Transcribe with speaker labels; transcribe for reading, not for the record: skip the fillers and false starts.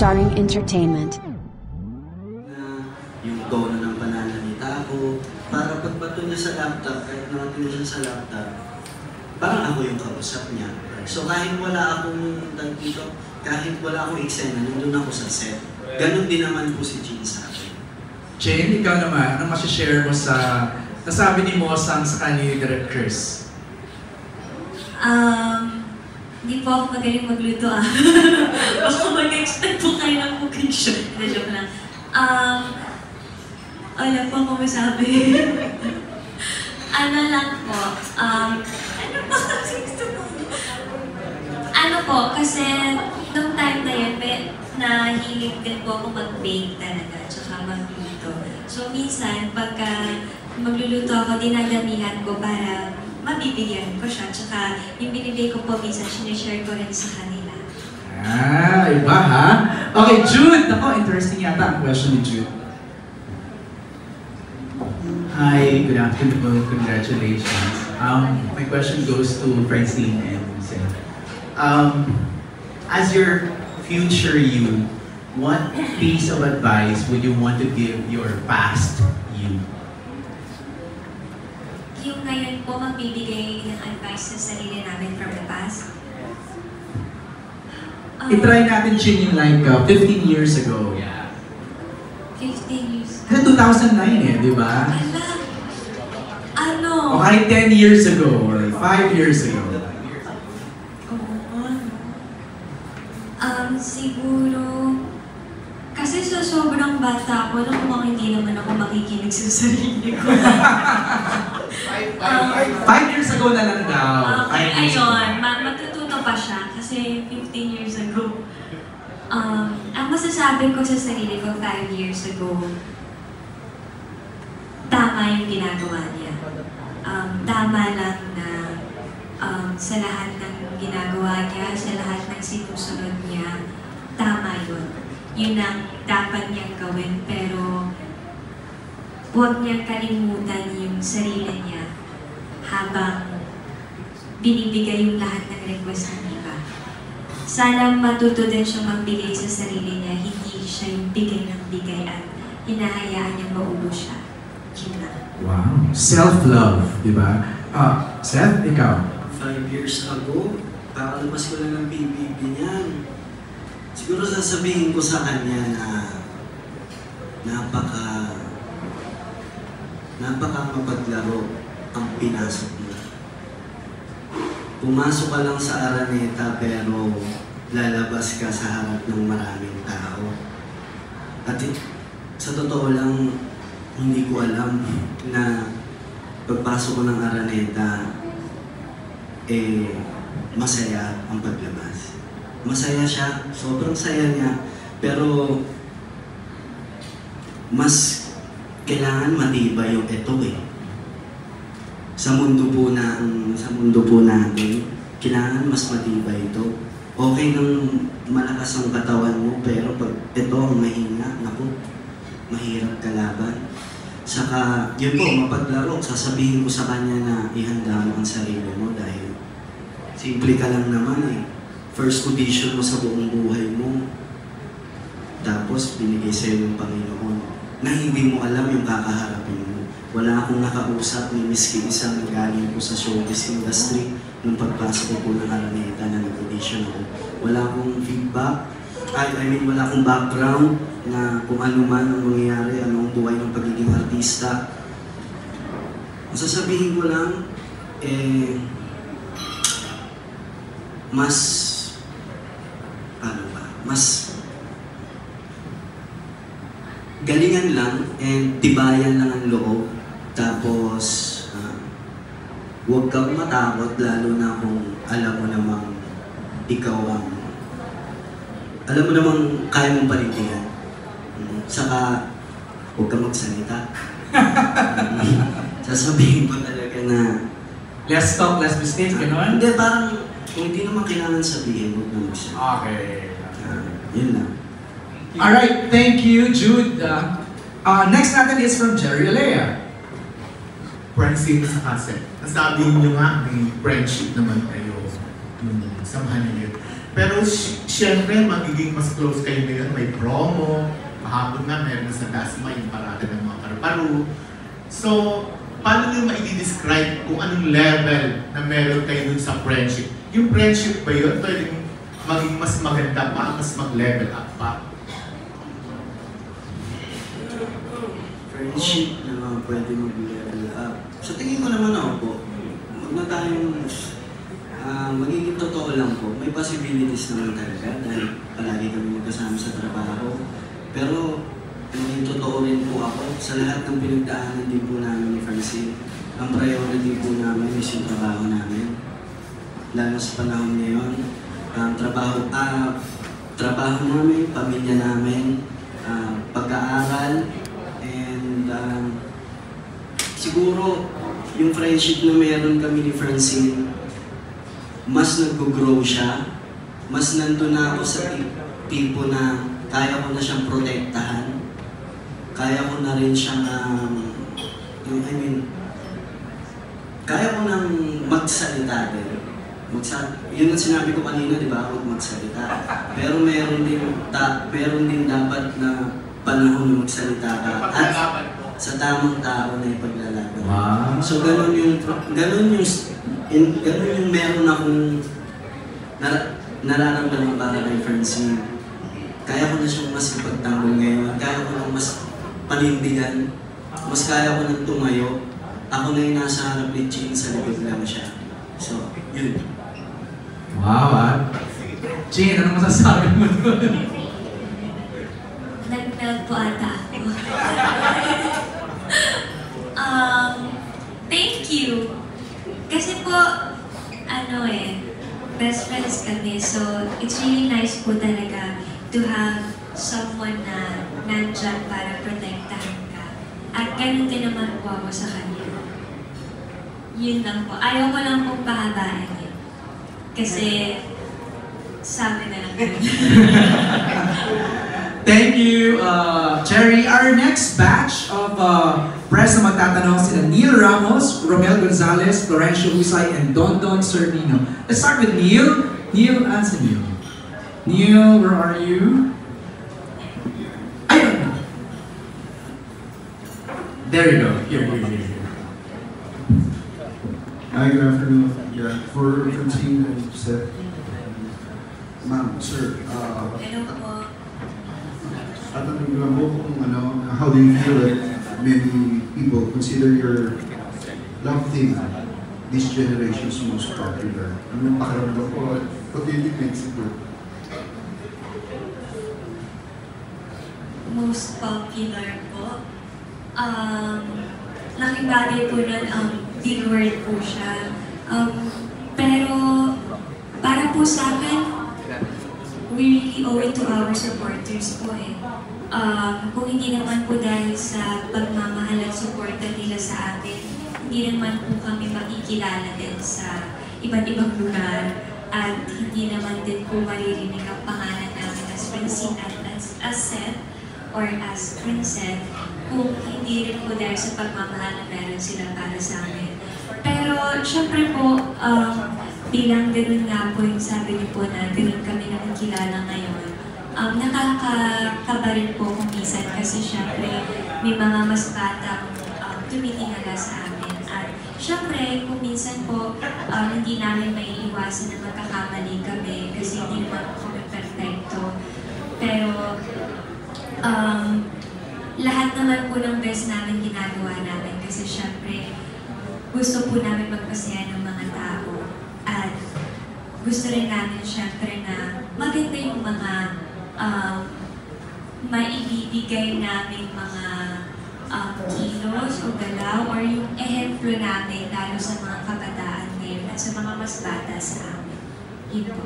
Speaker 1: Starring Entertainment.
Speaker 2: Yung tono ng pananalita ko, para pagbato niya sa laptop, kahit nakatingin siya sa laptop, parang ako yung kausap niya. So kahit wala akong dito, kahit wala akong eksena, nandun ako sa set. Ganon din naman po si Jean sa akin.
Speaker 3: Jane, ikaw naman, anong masishare mo sa nasabi ni Mosang sa kanila ni Direct Chris?
Speaker 4: Hindi po ako magaling magluto Baka mag-expect po kayo ng cooking show. Joke lang. Wala po ako masabi. Ano lang po, ano ba kasi gusto mo? Ano po, kasi nung time na yun, nahilig din po ako mag-bake talaga, tsaka magluto. So minsan, pagka magluluto ako, dinadamihan ko para mabibigyan ko siya. Tsaka yung binibigay ko po minsan, sinishare ko rin sa kanila.
Speaker 3: Iba ha? Okay, Jude! Ako, interesting yata ang question ni Jude.
Speaker 5: Hi, good afternoon. Congratulations. My question goes to Francine and Jose. As your future you, what piece of advice would you want to give your past you?
Speaker 4: Yung ngayon po magbibigay ng advice sa sarili namin from the past.
Speaker 3: I-try natin Chin yung like 15 years ago.
Speaker 5: Yeah.
Speaker 4: 15 years.
Speaker 3: 2009 di ba?
Speaker 4: Ano?
Speaker 3: O kahit 10 years ago or 5 years ago.
Speaker 4: Siguro, kasi sa sobrang bata ako, mukhang hindi naman ako makikinig sa sarili ko.
Speaker 3: 5 years ago na lang daw.
Speaker 4: Ayun, matututo pa siya kasi 15 years ago. Ang masasabi ko sa sarili ko 5 years ago, tama yung ginagawa niya. Tama lang na sa lahat ng ginagawa niya, sa lahat ng sinusunod niya, tama yun. Yun ang dapat niyang gawin, pero huwag niyang kalimutan yung sarili niya habang binibigay yung lahat ng request ng iba. Sana matuto din siya magbigay sa sarili niya, hindi siya yung bigay ng bigay at hinahayaan niyang maulo siya. Yun na.
Speaker 3: Wow. Self-love, di ba? Seth, ikaw?
Speaker 2: 5 years ago, kakalabas ko lang ng PBB niyan. Siguro sasabihin ko sa kanya na napaka mapaglaro ang pinasok mo. Pumasok ka lang sa Araneta pero lalabas ka sa harap ng maraming tao. At sa totoo lang, hindi ko alam na pagpasok ko ng Araneta, masaya ang paglabas. Masaya siya, sobrang saya niya, pero mas kailangan matibay yung ito Sa mundo po natin, kailangan mas matibay ito. Okay nang malakas ang katawan mo, pero pag ito ang mahina, naku, mahirap kalaban. Saka, yun po, mapaglaro, sasabihin ko sa kanya na ihanda mo ang sarili mo dahil simple ka lang naman First audition mo sa buong buhay mo. Tapos, binigay sa'yo ng Panginoon na hindi mo alam yung kakaharapin mo. Wala akong nakausap ni miski isang galing po sa showbiz industry nung pagpasok ko po ng Araneta na nag-audition ako. Wala akong feedback. Wala akong background na kung ano man ang mangyayari, ano ang buhay ng pagiging artista. Masasabihin ko lang, mas galingan lang and tibayan lang ang loob. Tapos, huwag kang matakot lalo na kung alam mo namang ikaw alam mo namang kaya mong panindigan. Saka, huwag kang magsalita. Sasabihin ko talaga na
Speaker 3: Less talk, less mistakes, gano'n?
Speaker 2: Hindi, parang kung hindi naman kailangan sabihin, huwag na magsalita.
Speaker 3: Okay.
Speaker 2: Yun lang.
Speaker 3: Alright, thank you, Jude. Next natin is from Jerry Alea.
Speaker 6: Francine sa cassette. Nasabi niyo nga, may friendship naman kayo. Yung samahan niyo. Pero syempre, magiging mas close kayo ngayon. May promo. Kahapon nga, meron na sa Dasma yung parada ng mga paru-paru. So, paano nyo ma-describe kung anong level na meron kayo dun sa friendship? Yung friendship ba yun? Pwedeng maging mas maganda pa, mas mag-level up pa?
Speaker 2: Friendship na pwede mag-level up. Sa tingin ko naman ako po, huwag na tayong magiging totoo lang po. May possibilities naman talaga dahil palagi kami magkasama sa trabaho. Pero yung totoo rin po ako, sa lahat ng pinagdaanan din po namin ni Francine, ang priority po namin is yung trabaho namin. Lalo sa panahon ngayon, trabaho namin, pamilya namin, pag-aaral, and siguro yung friendship na meron kami ni Francine, mas nag-grow siya, mas nandun na ako sa tipo na kaya ko na siyang protektahan, kaya ko na rin siyang, kaya ko nang magsalita din. Yun ang sinabi ko kanina, di ba? Huwag magsalita. Pero meron din dapat na panahon na magsalita ka at sa tamang tao na ipaglalaban.
Speaker 3: Wow.
Speaker 2: So ganun yung meron akong nararamdaman para kay Francine. Kaya ko na siyang mas ipagtanggol ngayon. Kaya ko na mas panindigan. Mas kaya ko nang tumayo. Ako na yung nasa harap ni Chin, sa likod lang siya. So, yun.
Speaker 3: Wow, Chin, ano masasabi mo doon?
Speaker 4: Nag-melt po ata ako. Thank you. Kasi po, best friends kami. So, it's really nice po talaga to have someone na nandyan para protektahan ka. At ganun din naman po ako sa kanya. Yun lang po. Ayaw ko lang pong pahabain yun. Kasi, sabi na lang yun.
Speaker 3: Thank you, Cherry. Our next batch of press na magtatanong sila Neil Ramos, Romel Gonzalez, Florencio Husay, and Dondon Cernino. Let's start with Neil. Neil, answer Neil. Neil, where are you? Ayun! There you go. Here.
Speaker 1: Hi, good afternoon. Yeah, for Francine and Seth. Ma'am, sir,
Speaker 4: Hello po.
Speaker 1: tatanungin lang po kung how do you feel that many people consider your love theme this generation's most popular? Ano yung pakiramdam po? What do you think makes it good?
Speaker 4: Most popular po. Laking bagay po nun, big word po siya. Pero, para po sa akin, we really owe it to our supporters po eh. Kung hindi naman po dahil sa pagmamahal at suporta nila sa atin, hindi naman po kami makikilala din sa iba't ibang lugar at hindi naman din po maririnig ang pangalan namin as Francine at as Seth or as Princess kung hindi rin po dahil sa pagmamahal na meron sila para sa amin. Pero syempre po, bilang ganun nga po yung sabi niyo po na ganun kami nakikilala ngayon, nakakakaba rin po kung minsan kasi syempre may mga mas batang tumitingala sa amin. At syempre kung minsan po hindi namin may iwasan na magkakamali kami kasi hindi naman po kami perfecto. Pero lahat naman po ng best namin ginagawa namin kasi syempre gusto po namin magpasaya ng mga tao at gusto rin namin syempre na maganda yung mga maibibigay namin mga kilos o galaw or yung ehemplo namin lalo sa mga kabataan ngayon at sa mga mas bata sa amin. Yun po.